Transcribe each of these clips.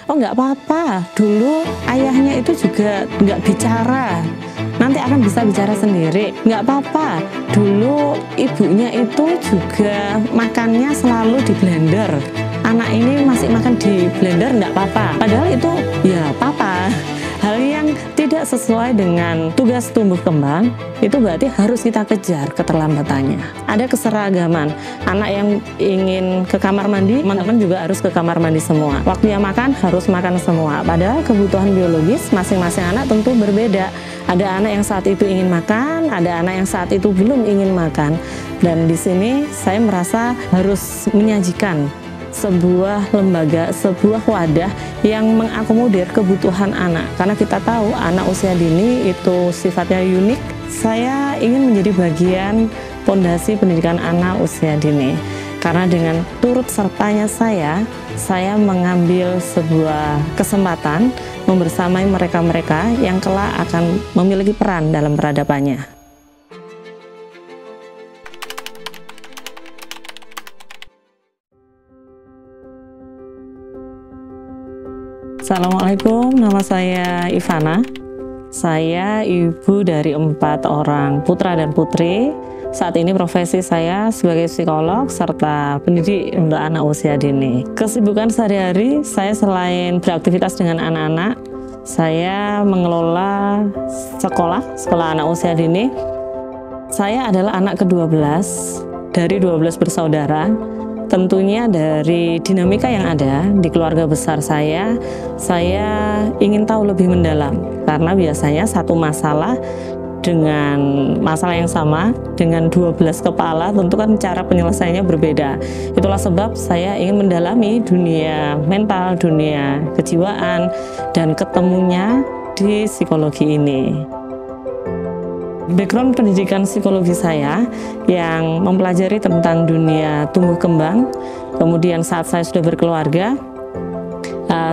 Oh nggak apa-apa, dulu ayahnya itu juga nggak bicara, nanti akan bisa bicara sendiri. Nggak apa-apa, dulu ibunya itu juga makannya selalu di blender, anak ini masih makan di blender nggak apa-apa. Padahal itu ya apa-apa. Hal yang tidak sesuai dengan tugas tumbuh kembang itu berarti harus kita kejar keterlambatannya. Ada keseragaman, anak yang ingin ke kamar mandi, teman-teman juga harus ke kamar mandi semua. Waktunya makan harus makan semua. Padahal kebutuhan biologis masing-masing anak tentu berbeda. Ada anak yang saat itu ingin makan, ada anak yang saat itu belum ingin makan. Dan di sini saya merasa harus menyajikan sebuah lembaga, sebuah wadah yang mengakomodir kebutuhan anak. Karena kita tahu anak usia dini itu sifatnya unik. Saya ingin menjadi bagian fondasi pendidikan anak usia dini. Karena dengan turut sertanya saya mengambil sebuah kesempatan membersamai mereka-mereka yang kelak akan memiliki peran dalam peradabannya. Assalamualaikum, nama saya Ivana. Saya ibu dari 4 orang putra dan putri. Saat ini profesi saya sebagai psikolog serta pendidik untuk anak usia dini. Kesibukan sehari-hari saya selain beraktivitas dengan anak-anak, saya mengelola sekolah anak usia dini. Saya adalah anak ke-12 dari 12 bersaudara. Tentunya dari dinamika yang ada di keluarga besar saya ingin tahu lebih mendalam. Karena biasanya satu masalah dengan masalah yang sama, dengan 12 kepala, tentu kan cara penyelesaiannya berbeda. Itulah sebab saya ingin mendalami dunia mental, dunia kejiwaan, dan ketemunya di psikologi ini. Background pendidikan psikologi saya yang mempelajari tentang dunia tumbuh kembang. Kemudian saat saya sudah berkeluarga,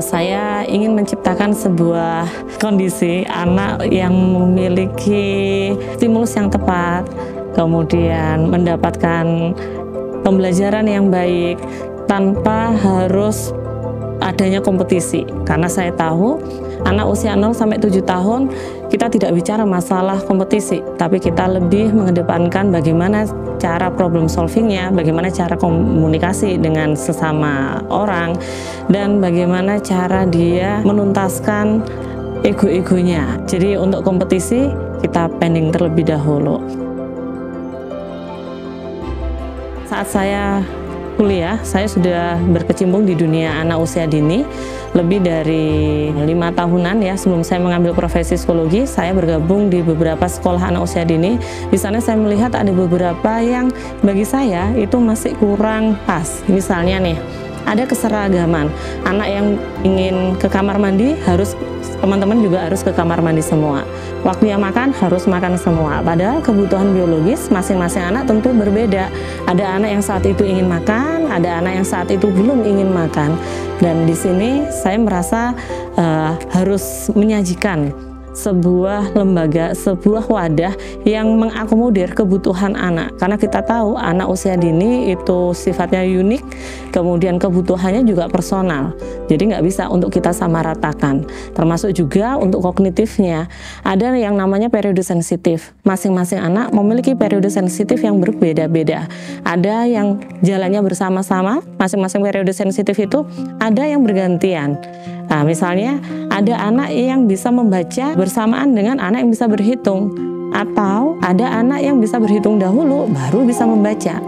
saya ingin menciptakan sebuah kondisi anak yang memiliki stimulus yang tepat, kemudian mendapatkan pembelajaran yang baik tanpa harus adanya kompetisi. Karena saya tahu anak usia 0 sampai 7 tahun kita tidak bicara masalah kompetisi, tapi kita lebih mengedepankan bagaimana cara problem solvingnya, bagaimana cara komunikasi dengan sesama orang, dan bagaimana cara dia menuntaskan ego-egonya. Jadi untuk kompetisi kita pending terlebih dahulu. Saat saya kuliah, saya sudah berkecimpung di dunia anak usia dini lebih dari 5 tahunan ya. Sebelum saya mengambil profesi psikologi, saya bergabung di beberapa sekolah anak usia dini. Di sana saya melihat ada beberapa yang bagi saya itu masih kurang pas. Misalnya nih, ada keseragaman. Anak yang ingin ke kamar mandi harus teman-teman juga harus ke kamar mandi semua. Waktunya makan harus makan semua. Padahal kebutuhan biologis masing-masing anak tentu berbeda. Ada anak yang saat itu ingin makan, ada anak yang saat itu belum ingin makan. Dan di sini saya merasa harus menyajikan sebuah lembaga, sebuah wadah yang mengakomodir kebutuhan anak. Karena kita tahu anak usia dini itu sifatnya unik, kemudian kebutuhannya juga personal. Jadi nggak bisa untuk kita samaratakan. Termasuk juga untuk kognitifnya. Ada yang namanya periode sensitif. Masing-masing anak memiliki periode sensitif yang berbeda-beda. Ada yang jalannya bersama-sama, masing-masing periode sensitif itu ada yang bergantian. Nah, misalnya ada anak yang bisa membaca bersamaan dengan anak yang bisa berhitung, atau ada anak yang bisa berhitung dahulu baru bisa membaca.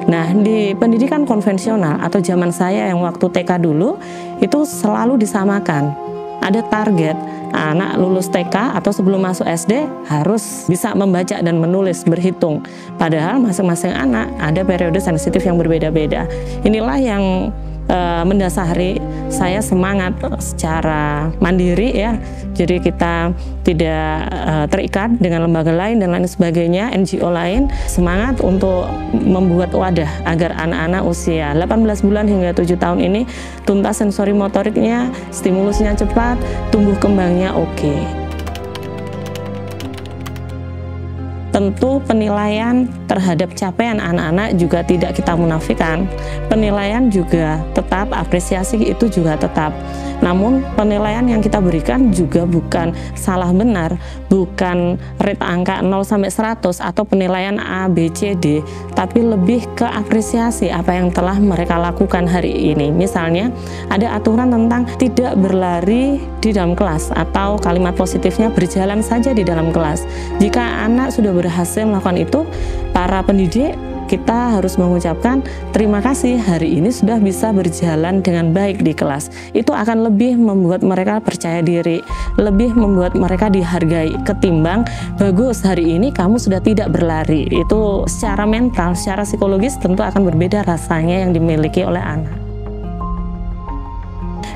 Nah, di pendidikan konvensional atau zaman saya yang waktu TK dulu itu selalu disamakan. Ada target anak lulus TK atau sebelum masuk SD harus bisa membaca dan menulis, berhitung. Padahal masing-masing anak ada periode sensitif yang berbeda-beda. Inilah yang mendasari saya semangat secara mandiri ya. Jadi kita tidak terikat dengan lembaga lain dan lain sebagainya, NGO lain. Semangat untuk membuat wadah agar anak-anak usia 18 bulan hingga 7 tahun ini tuntas sensori motoriknya, stimulusnya cepat, tumbuh kembangnya oke. Tentu penilaian terhadap capaian anak-anak juga tidak kita munafikan. Penilaian juga tetap, apresiasi itu juga tetap. Namun penilaian yang kita berikan juga bukan salah benar, bukan rate angka 0 sampai 100 atau penilaian A, B, C, D, tapi lebih ke apresiasi apa yang telah mereka lakukan hari ini. Misalnya ada aturan tentang tidak berlari di dalam kelas, atau kalimat positifnya berjalan saja di dalam kelas. Jika anak sudah berhasil melakukan itu, para pendidik kita harus mengucapkan terima kasih, hari ini sudah bisa berjalan dengan baik di kelas. Itu akan lebih membuat mereka percaya diri, lebih membuat mereka dihargai ketimbang bagus, hari ini kamu sudah tidak berlari. Itu secara mental, secara psikologis tentu akan berbeda rasanya yang dimiliki oleh anak.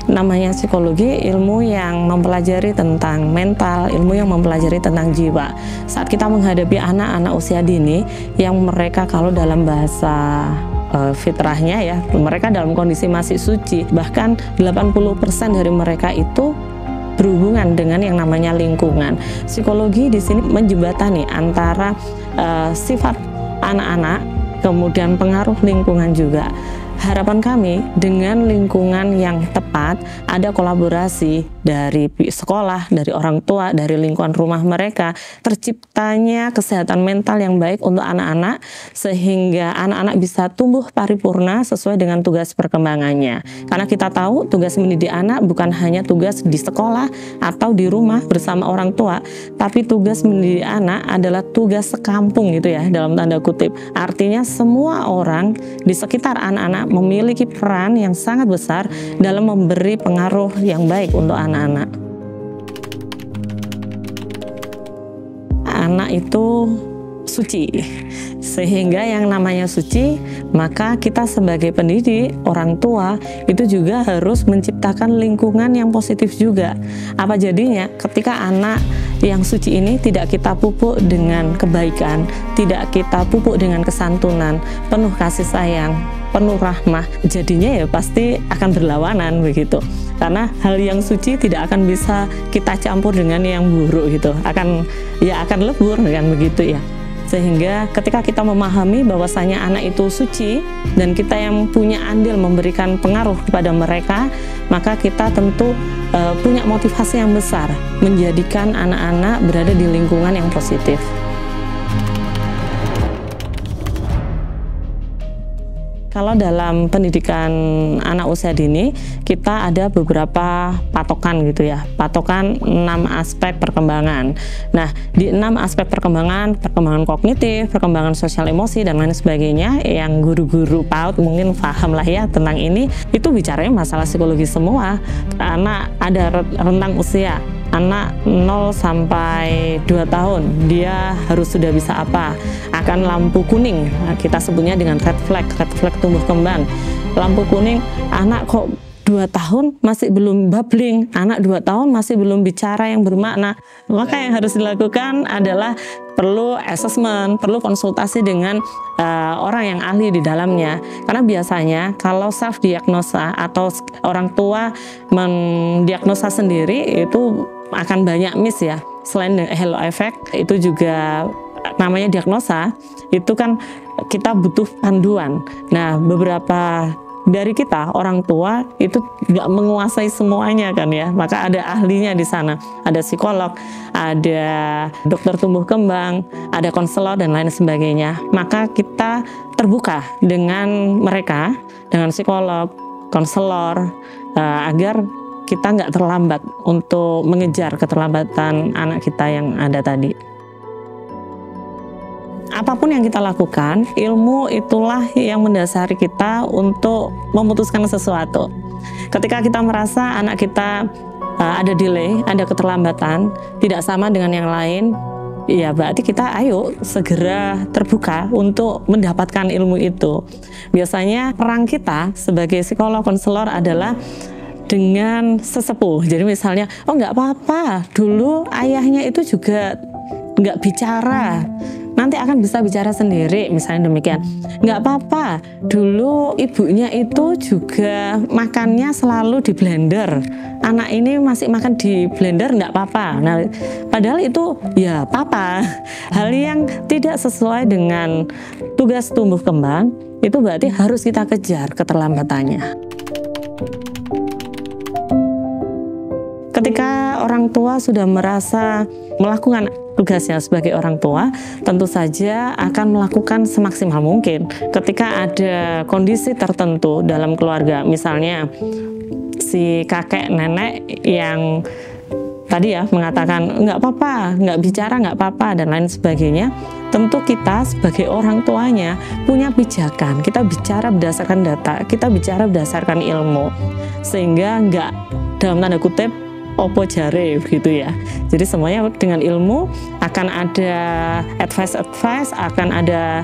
Namanya psikologi, ilmu yang mempelajari tentang mental, ilmu yang mempelajari tentang jiwa. Saat kita menghadapi anak-anak usia dini yang mereka kalau dalam bahasa fitrahnya ya, mereka dalam kondisi masih suci, bahkan 80% dari mereka itu berhubungan dengan yang namanya lingkungan. Psikologi di sini menjembatani antara sifat anak-anak, kemudian pengaruh lingkungan juga. Harapan kami dengan lingkungan yang tepat, ada kolaborasi dari sekolah, dari orang tua, dari lingkungan rumah mereka, terciptanya kesehatan mental yang baik untuk anak-anak, sehingga anak-anak bisa tumbuh paripurna sesuai dengan tugas perkembangannya. Karena kita tahu tugas mendidik anak bukan hanya tugas di sekolah atau di rumah bersama orang tua, tapi tugas mendidik anak adalah tugas sekampung gitu ya, dalam tanda kutip. Artinya semua orang di sekitar anak-anak memiliki peran yang sangat besar dalam memberi pengaruh yang baik untuk anak-anak. Anak itu suci, sehingga yang namanya suci, maka kita sebagai pendidik, orang tua itu juga harus menciptakan lingkungan yang positif juga. Apa jadinya ketika anak yang suci ini tidak kita pupuk dengan kebaikan, tidak kita pupuk dengan kesantunan, penuh kasih sayang, penuh rahmah, jadinya ya pasti akan berlawanan begitu. Karena hal yang suci tidak akan bisa kita campur dengan yang buruk gitu, akan lebur kan begitu ya. Sehingga ketika kita memahami bahwasanya anak itu suci dan kita yang punya andil memberikan pengaruh kepada mereka, maka kita tentu punya motivasi yang besar menjadikan anak-anak berada di lingkungan yang positif. Kalau dalam pendidikan anak usia dini, kita ada beberapa patokan gitu ya, patokan 6 aspek perkembangan. Nah, di 6 aspek perkembangan kognitif, perkembangan sosial emosi, dan lain sebagainya, yang guru-guru PAUD mungkin paham lah ya tentang ini, itu bicaranya masalah psikologi semua. Anak ada rentang usia, anak 0 sampai 2 tahun, dia harus sudah bisa apa, akan lampu kuning, kita sebutnya dengan red flag tumbuh kembang. Lampu kuning, anak kok 2 tahun masih belum babbling, anak 2 tahun masih belum bicara yang bermakna. Maka yang harus dilakukan adalah perlu assessment, perlu konsultasi dengan orang yang ahli di dalamnya. Karena biasanya kalau self diagnosa atau orang tua mendiagnosa sendiri itu akan banyak miss ya. Selain halo effect, itu juga namanya diagnosa, itu kan kita butuh panduan. Nah, beberapa dari kita orang tua itu nggak menguasai semuanya kan ya, maka ada ahlinya di sana, ada psikolog, ada dokter tumbuh kembang, ada konselor dan lain sebagainya. Maka kita terbuka dengan mereka, dengan psikolog, konselor, agar kita nggak terlambat untuk mengejar keterlambatan anak kita yang ada tadi. Apapun yang kita lakukan, ilmu itulah yang mendasari kita untuk memutuskan sesuatu. Ketika kita merasa anak kita ada delay, ada keterlambatan, tidak sama dengan yang lain, ya berarti kita ayo segera terbuka untuk mendapatkan ilmu itu. Biasanya peran kita sebagai psikolog konselor adalah dengan sesepuh. Jadi misalnya, oh nggak apa-apa, dulu ayahnya itu juga nggak bicara. nanti akan bisa bicara sendiri, misalnya demikian. Nggak apa-apa, dulu ibunya itu juga makannya selalu di blender, anak ini masih makan di blender, nggak apa-apa. Nah, padahal itu ya apa-apa, hal yang tidak sesuai dengan tugas tumbuh kembang, itu berarti harus kita kejar keterlambatannya. Ketika orang tua sudah merasa melakukan tugasnya sebagai orang tua, tentu saja akan melakukan semaksimal mungkin. Ketika ada kondisi tertentu dalam keluarga, misalnya si kakek nenek yang tadi ya mengatakan nggak apa-apa, nggak bicara nggak apa-apa dan lain sebagainya, tentu kita sebagai orang tuanya punya pijakan. Kita bicara berdasarkan data, kita bicara berdasarkan ilmu, sehingga nggak dalam tanda kutip opo jare begitu ya. Jadi semuanya dengan ilmu, akan ada advice, akan ada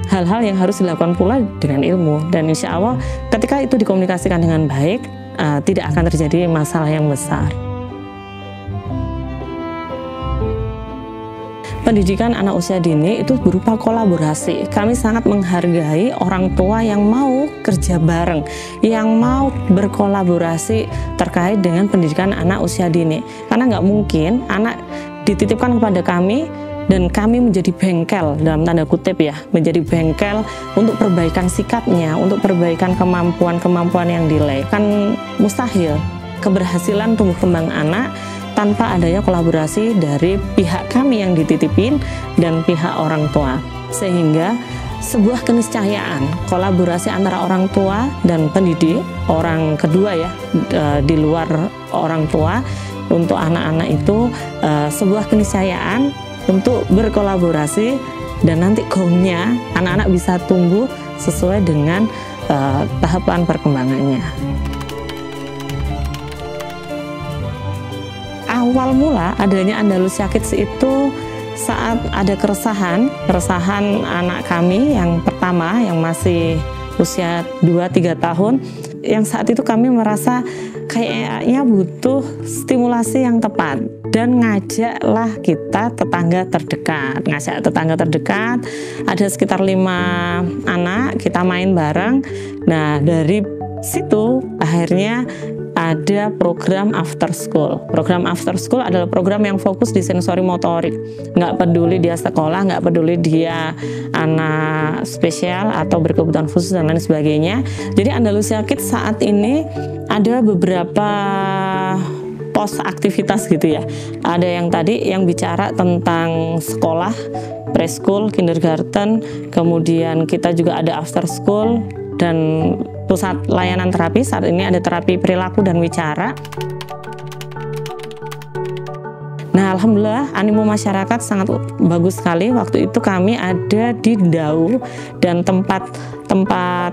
hal-hal yang harus dilakukan pula dengan ilmu, dan insya Allah ketika itu dikomunikasikan dengan baik, tidak akan terjadi masalah yang besar. Pendidikan anak usia dini itu berupa kolaborasi. Kami sangat menghargai orang tua yang mau kerja bareng, yang mau berkolaborasi terkait dengan pendidikan anak usia dini. Karena nggak mungkin anak dititipkan kepada kami dan kami menjadi bengkel, dalam tanda kutip ya, menjadi bengkel untuk perbaikan sikapnya, untuk perbaikan kemampuan-kemampuan yang delay. Kan mustahil keberhasilan tumbuh kembang anak tanpa adanya kolaborasi dari pihak kami yang dititipin dan pihak orang tua. Sehingga sebuah keniscayaan kolaborasi antara orang tua dan pendidik, orang kedua ya, di luar orang tua, untuk anak-anak itu sebuah keniscayaan untuk berkolaborasi, dan nanti gongnya anak-anak bisa tumbuh sesuai dengan tahapan perkembangannya. Awal mula adanya Andalusia Kids itu saat ada keresahan anak kami yang pertama yang masih usia 2-3 tahun, yang saat itu kami merasa kayaknya butuh stimulasi yang tepat, dan ngajaklah kita ngajak tetangga terdekat, ada sekitar 5 anak, kita main bareng. Nah, dari situ akhirnya ada program after school. Program after school adalah program yang fokus di sensori motorik. Nggak peduli dia sekolah, nggak peduli dia anak spesial atau berkebutuhan khusus dan lain sebagainya. Jadi Andalusia Kids saat ini ada beberapa pos aktivitas gitu ya. Ada yang tadi yang bicara tentang sekolah, preschool, kindergarten, kemudian kita juga ada after school, dan pusat layanan terapi. Saat ini ada terapi perilaku dan wicara. Nah, alhamdulillah animo masyarakat sangat bagus sekali. Waktu itu kami ada di Ndau, dan tempat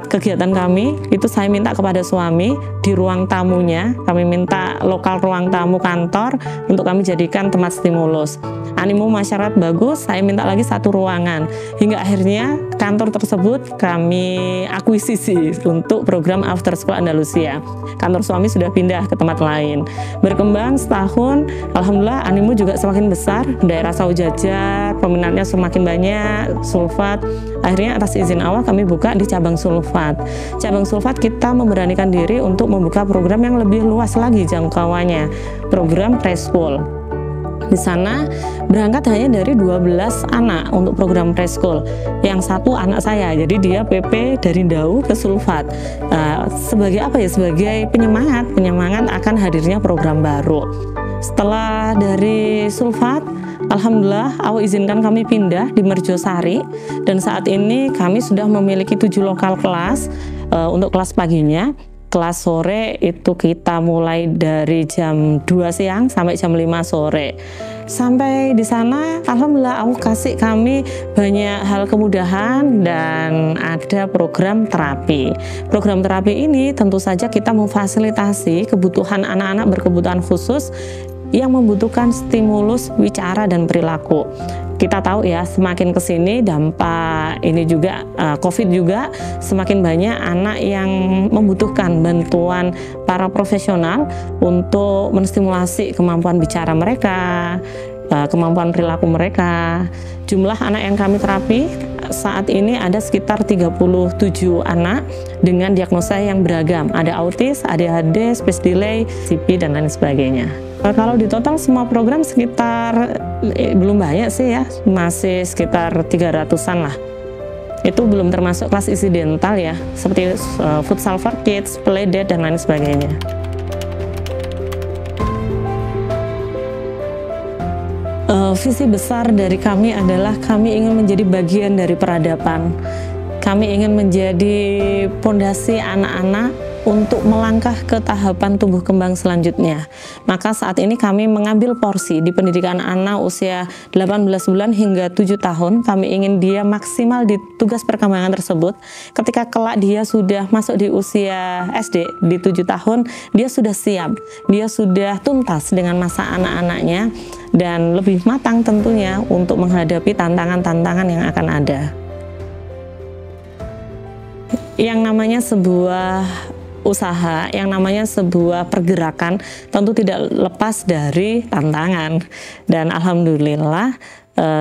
kegiatan kami itu saya minta kepada suami di ruang tamunya, kami minta lokal ruang tamu kantor untuk kami jadikan tempat stimulus. Animo masyarakat bagus, saya minta lagi 1 ruangan, hingga akhirnya kantor tersebut kami akuisisi untuk program After School Andalusia. Kantor suami sudah pindah ke tempat lain. Berkembang setahun, alhamdulillah animo juga semakin besar. Daerah Saujajar peminatnya semakin banyak, sulfat. Akhirnya atas izin Allah kami buka di cabang sulfat. Cabang sulfat kita memberanikan diri untuk membuka program yang lebih luas lagi jangkauannya, program preschool. Di sana berangkat hanya dari 12 anak untuk program preschool. Yang 1 anak saya, jadi dia PP dari Ndau ke Sulfat. Sebagai apa ya? Sebagai penyemangat akan hadirnya program baru. Setelah dari Sulfat, alhamdulillah Allah izinkan kami pindah di Merjosari, dan saat ini kami sudah memiliki 7 lokal kelas untuk kelas paginya. Kelas sore itu kita mulai dari jam 2 siang sampai jam 5 sore. Sampai di sana alhamdulillah Allah kasih kami banyak hal kemudahan, dan ada program terapi. Program terapi ini tentu saja kita memfasilitasi kebutuhan anak-anak berkebutuhan khusus yang membutuhkan stimulus wicara dan perilaku. Kita tahu ya, semakin kesini dampak ini juga COVID juga, semakin banyak anak yang membutuhkan bantuan para profesional untuk menstimulasi kemampuan bicara mereka, kemampuan perilaku mereka. Jumlah anak yang kami terapi saat ini ada sekitar 37 anak dengan diagnosa yang beragam. Ada autis, ADHD, speech delay, CP, dan lain sebagainya. Kalau di total semua program sekitar, belum banyak sih ya, masih sekitar 300-an lah. Itu belum termasuk kelas isi dental ya, seperti futsal for kids, playdate, dan lain sebagainya. Visi besar dari kami adalah kami ingin menjadi bagian dari peradaban. Kami ingin menjadi pondasi anak-anak untuk melangkah ke tahapan tumbuh kembang selanjutnya. Maka saat ini kami mengambil porsi di pendidikan anak usia 18 bulan hingga 7 tahun. Kami ingin dia maksimal di tugas perkembangan tersebut. Ketika kelak dia sudah masuk di usia SD di 7 tahun, dia sudah siap, dia sudah tuntas dengan masa anak-anaknya dan lebih matang tentunya untuk menghadapi tantangan-tantangan yang akan ada. Yang namanya sebuah usaha, yang namanya sebuah pergerakan tentu tidak lepas dari tantangan. Dan alhamdulillah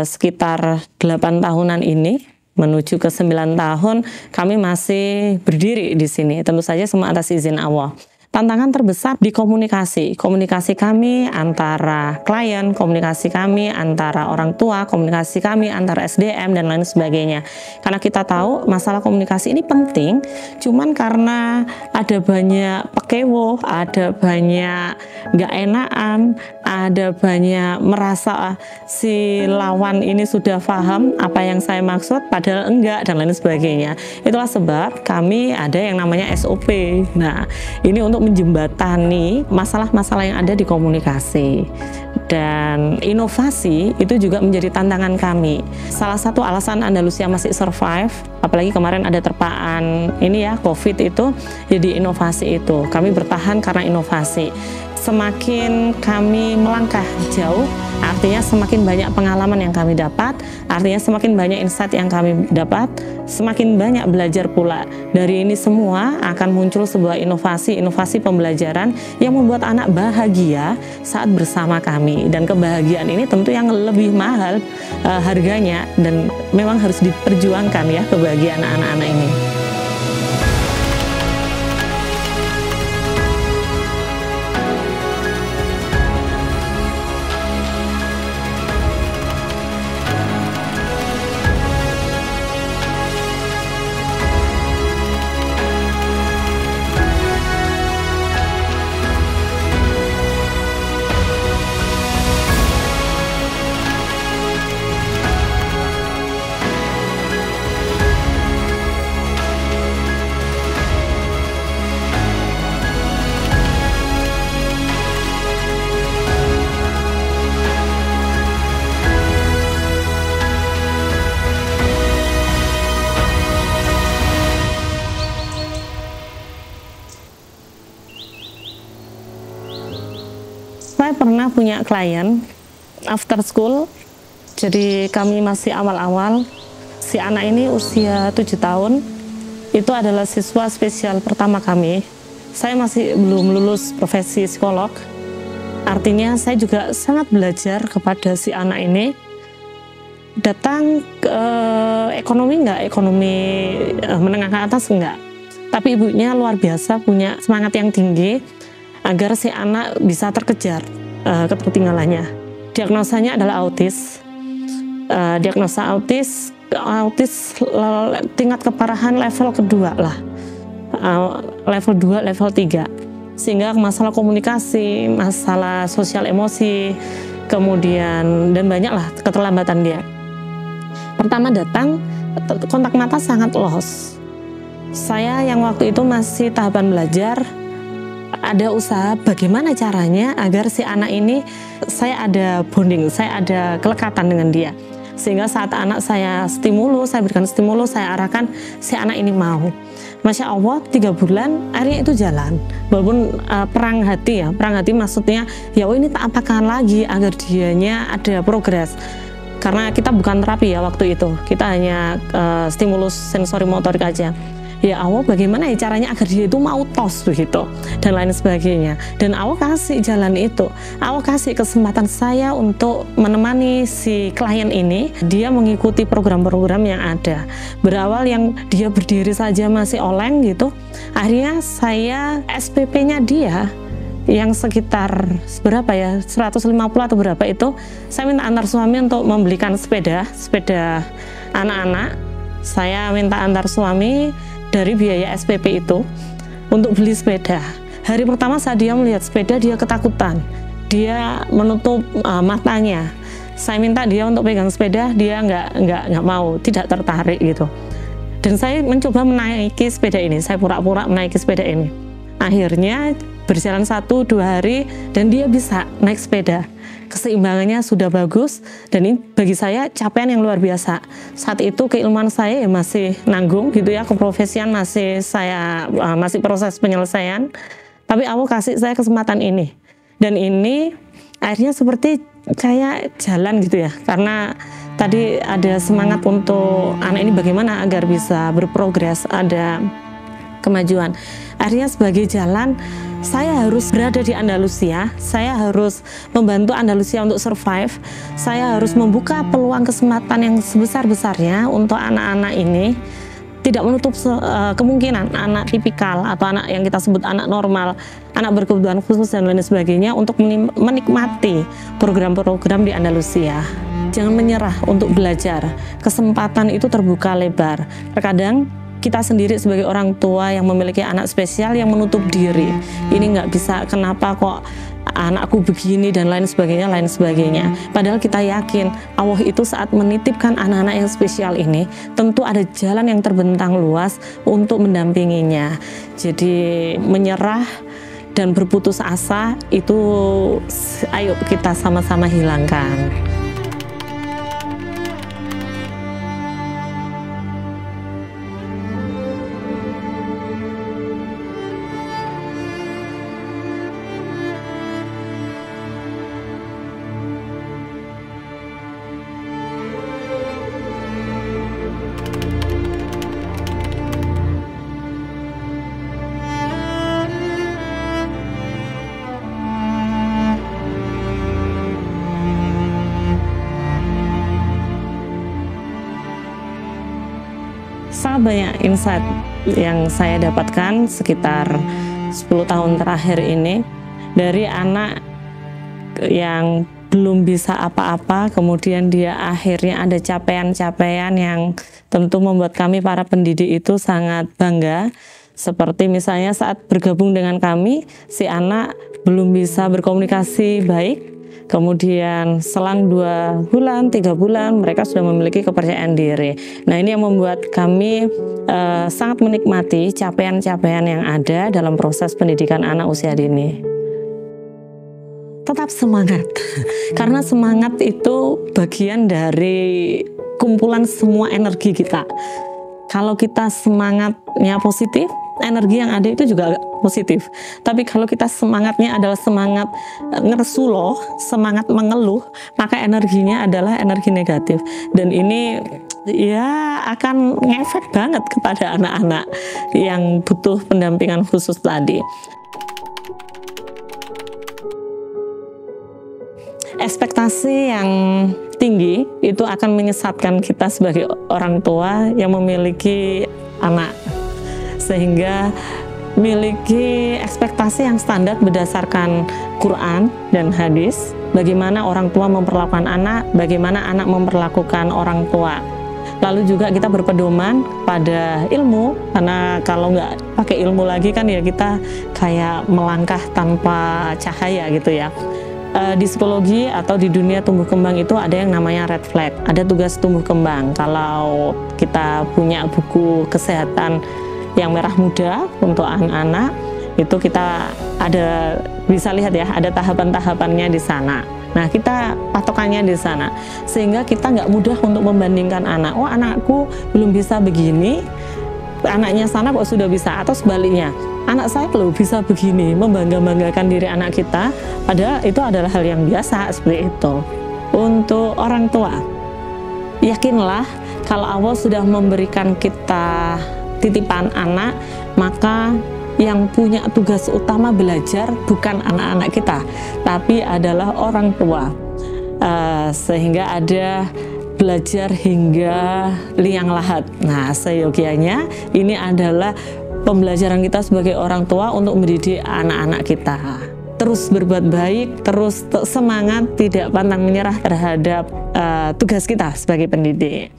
sekitar 8 tahunan ini menuju ke 9 tahun kami masih berdiri di sini. Tentu saja semua atas izin Allah. Tantangan terbesar di komunikasi kami antara klien, komunikasi kami antara orang tua, komunikasi kami antara SDM, dan lain sebagainya. Karena kita tahu masalah komunikasi ini penting, cuman karena ada banyak pekewo, ada banyak nggak enakan, ada banyak merasa si lawan ini sudah paham apa yang saya maksud, padahal enggak, dan lain sebagainya. Itulah sebab kami ada yang namanya SOP. Nah, ini untuk menjembatani masalah-masalah yang ada di komunikasi. Dan inovasi itu juga menjadi tantangan kami. Salah satu alasan Andalusia masih survive, apalagi kemarin ada terpaan ini ya, COVID itu, jadi inovasi itu. Kami bertahan karena inovasi. Semakin kami melangkah jauh, artinya semakin banyak pengalaman yang kami dapat, artinya semakin banyak insight yang kami dapat, semakin banyak belajar pula. Dari ini semua akan muncul sebuah inovasi pembelajaran yang membuat anak bahagia saat bersama kami. Dan kebahagiaan ini tentu yang lebih mahal harganya, dan memang harus diperjuangkan ya kebahagiaan anak-anak ini. Saya pernah punya klien after school, jadi kami masih awal-awal. Si anak ini usia 7 tahun, itu adalah siswa spesial pertama kami. Saya masih belum lulus profesi psikolog, artinya saya juga sangat belajar kepada si anak ini. Datang ke ekonomi menengah ke atas enggak, tapi ibunya luar biasa, punya semangat yang tinggi agar si anak bisa terkejar ketertinggalannya. Diagnosanya adalah autis. Diagnosa autis tingkat keparahan level kedua lah, level 2, level 3. Sehingga masalah komunikasi, masalah sosial emosi, kemudian dan banyaklah keterlambatan dia. Pertama datang, kontak mata sangat lost. Saya yang waktu itu masih tahapan belajar, ada usaha bagaimana caranya agar si anak ini, saya ada bonding, saya ada kelekatan dengan dia. Sehingga saat anak saya berikan stimulus, saya arahkan, si anak ini mau. Masya Allah, 3 bulan akhirnya itu jalan. Walaupun perang hati maksudnya, ya ini tak apakan lagi agar dianya ada progres. Karena kita bukan terapi ya waktu itu, kita hanya stimulus sensori motorik aja. ya Allah bagaimana ya caranya agar dia itu mau tos begitu dan lain sebagainya. Dan Allah kasih jalan itu, Allah kasih kesempatan saya untuk menemani si klien ini. Dia mengikuti program-program yang ada. Berawal yang dia berdiri saja masih oleng gitu, akhirnya saya SPP-nya dia yang sekitar berapa ya, 150 atau berapa itu, saya minta antar suami untuk membelikan sepeda anak-anak. Saya minta antar suami dari biaya SPP itu untuk beli sepeda. Hari pertama saat dia melihat sepeda, dia ketakutan, dia menutup matanya. Saya minta dia untuk pegang sepeda, dia nggak mau, tidak tertarik gitu. Dan saya mencoba menaiki sepeda ini, saya pura-pura menaiki sepeda ini. Akhirnya berjalan 1-2 hari dan dia bisa naik sepeda. Keseimbangannya sudah bagus dan ini bagi saya capaian yang luar biasa. Saat itu keilmuan saya ya masih nanggung gitu ya, keprofesian masih masih proses penyelesaian. Tapi Allah kasih saya kesempatan ini. Dan ini akhirnya seperti kayak jalan gitu ya. Karena tadi ada semangat untuk anak ini bagaimana agar bisa berprogres, ada kemajuan. Akhirnya sebagai jalan, saya harus berada di Andalusia, saya harus membantu Andalusia untuk survive, saya harus membuka peluang kesempatan yang sebesar-besarnya untuk anak-anak ini, tidak menutup kemungkinan anak tipikal atau anak yang kita sebut anak normal, anak berkebutuhan khusus dan lain sebagainya untuk menikmati program-program di Andalusia. Jangan menyerah untuk belajar, kesempatan itu terbuka lebar. Terkadang kita sendiri sebagai orang tua yang memiliki anak spesial yang menutup diri, ini nggak bisa, kenapa kok anakku begini dan lain sebagainya. Padahal kita yakin Allah itu saat menitipkan anak-anak yang spesial ini tentu ada jalan yang terbentang luas untuk mendampinginya. Jadi menyerah dan berputus asa itu ayo kita sama-sama hilangkan. Sangat banyak insight yang saya dapatkan sekitar 10 tahun terakhir ini dari anak yang belum bisa apa-apa, kemudian dia akhirnya ada capaian-capaian yang tentu membuat kami para pendidik itu sangat bangga. Seperti misalnya saat bergabung dengan kami, si anak belum bisa berkomunikasi baik, kemudian selang 2 bulan, 3 bulan mereka sudah memiliki kepercayaan diri. Nah, ini yang membuat kami sangat menikmati capaian-capaian yang ada dalam proses pendidikan anak usia dini. Tetap semangat, karena semangat itu bagian dari kumpulan semua energi kita. Kalau kita semangatnya positif, energi yang ada itu juga positif. Tapi kalau kita semangatnya adalah semangat ngersuloh, semangat mengeluh, maka energinya adalah energi negatif. Dan ini ya akan ngefek banget kepada anak-anak yang butuh pendampingan khusus tadi. Ekspektasi yang tinggi itu akan menyesatkan kita sebagai orang tua yang memiliki anak, sehingga memiliki ekspektasi yang standar berdasarkan Quran dan hadis, bagaimana orang tua memperlakukan anak, bagaimana anak memperlakukan orang tua. Lalu juga kita berpedoman pada ilmu, karena kalau nggak pakai ilmu lagi kan ya kita kayak melangkah tanpa cahaya gitu ya. Di psikologi atau di dunia tumbuh kembang itu ada yang namanya red flag, ada tugas tumbuh kembang. Kalau kita punya buku kesehatan yang merah muda untuk anak-anak, itu kita ada bisa lihat ya, ada tahapan-tahapannya di sana. Nah, kita patokannya di sana, sehingga kita nggak mudah untuk membandingkan anak. Oh, anakku belum bisa begini, anaknya sana kok sudah bisa, atau sebaliknya. Anak saya loh bisa begini, membangga-banggakan diri anak kita, padahal itu adalah hal yang biasa seperti itu. Untuk orang tua, yakinlah kalau Allah sudah memberikan kita titipan anak, maka yang punya tugas utama belajar bukan anak-anak kita, tapi adalah orang tua. Sehingga ada belajar hingga liang lahat. Nah, seyogianya ini adalah pembelajaran kita sebagai orang tua untuk mendidik anak-anak kita. Terus berbuat baik, terus semangat, tidak pantang menyerah terhadap tugas kita sebagai pendidik.